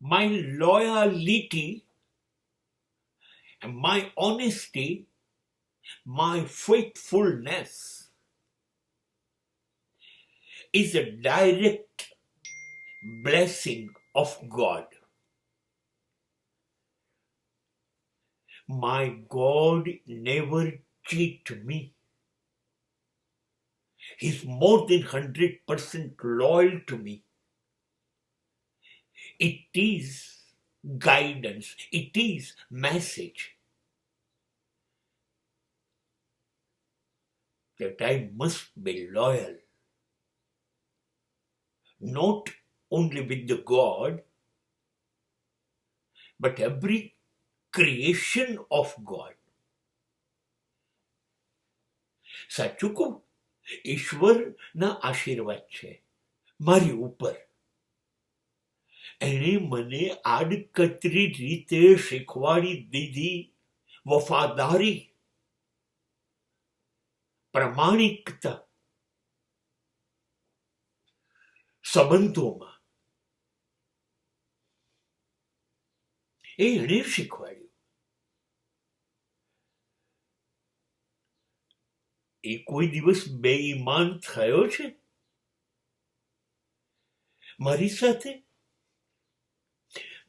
my loyalty and my honesty, my faithfulness is a direct blessing of God. My God never cheats me. He's more than 100% loyal to me. It is guidance. It is message that I must be loyal. Not only with the God, but every creation of God. સાચું કહું, ઈશ્વરના આશીર્વાદ છે મારી ઉપર. એણે મને આડકતરી રીતે શીખવાડી દીધી વફાદારી, પ્રામાણિકતા સંબંધોમાં. એ એણે શીખવાડ્યું. એ કોઈ દિવસ બેઈમાન થયો છે મારી સાથે?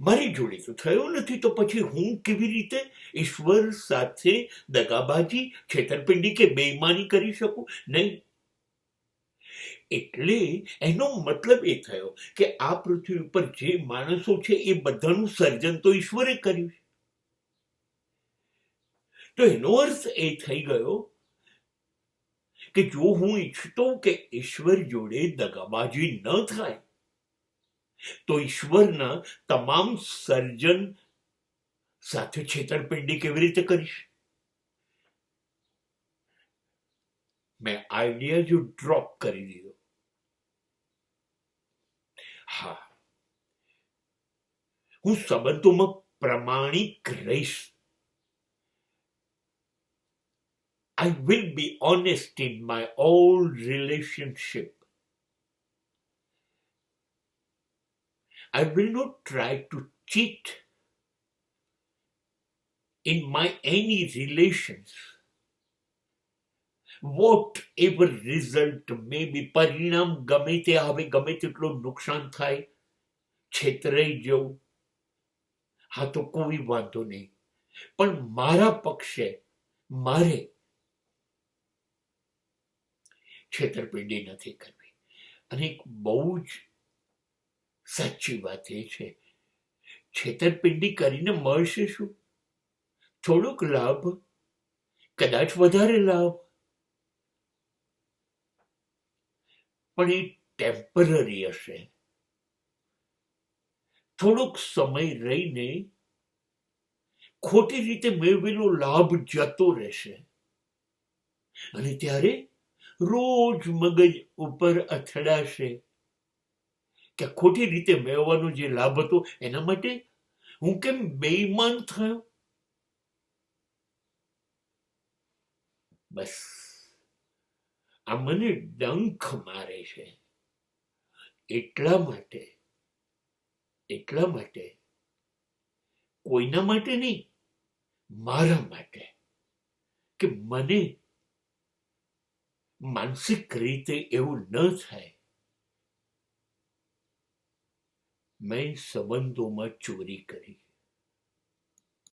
મારી જોડે તો થયો નથી, તો પછી હું કેવી રીતે ઈશ્વર સાથે દગાબાજી, છેતરપિંડી કે બેઈમાની કરી શકું? નહીં. એટલે એનો મતલબ એ થયો કે આ પૃથ્વી ઉપર જે માણસો છે એ બધાનું સર્જન તો ઈશ્વરે કર્યું છે. તો એનો અર્થ એ થઈ ગયો કે જો હું ઈચ્છતો કે ઈશ્વર જોડે દગાબાજી ન થાય, તો ઈશ્વરના તમામ સર્જન સાથે છેતરપિંડી કેવી રીતે કરીશ? મેં આઈડિયા જો ડ્રોપ કરી દીધો. હા, હું સંબંધોમાં પ્રમાણિક રહીશ. I will be honest in my all relationship. I will not try to cheat in my any relations. Whatever result may be, પરિણામ ગમે તે આવે, ગમે તેટલું નુકસાન થાય, છેતરાઈ જવું, હા તો કોઈ વાંધો નહીં, પણ મારા પક્ષે મારે છેતરપિંડી નથી કરવી. અને એક બહુ જ સાચી વાત એ છે, છેતરપિંડી કરીને મળશે શું? થોડોક લાભ, કદાચ વધારે લાભ, પણ એ ટેમ્પરરી હશે. થોડોક સમય રહીને ખોટી રીતે મેળવેલો લાભ જતો રહેશે. અને ત્યારે રોજ મગજ ઉપર અથડાશે કે ખોટી રીતે મેળવવાનો જે લાભ હતો એના માટે હું કેમ બેઈમાન થયો? બસ આ મને ડંખ મારે છે. એટલા માટે કોઈના માટે નહીં, મારા માટે, કે મને માનસિક રીતે એવું ન થાય. મેં સંબંધોમાં ચોરી કરી.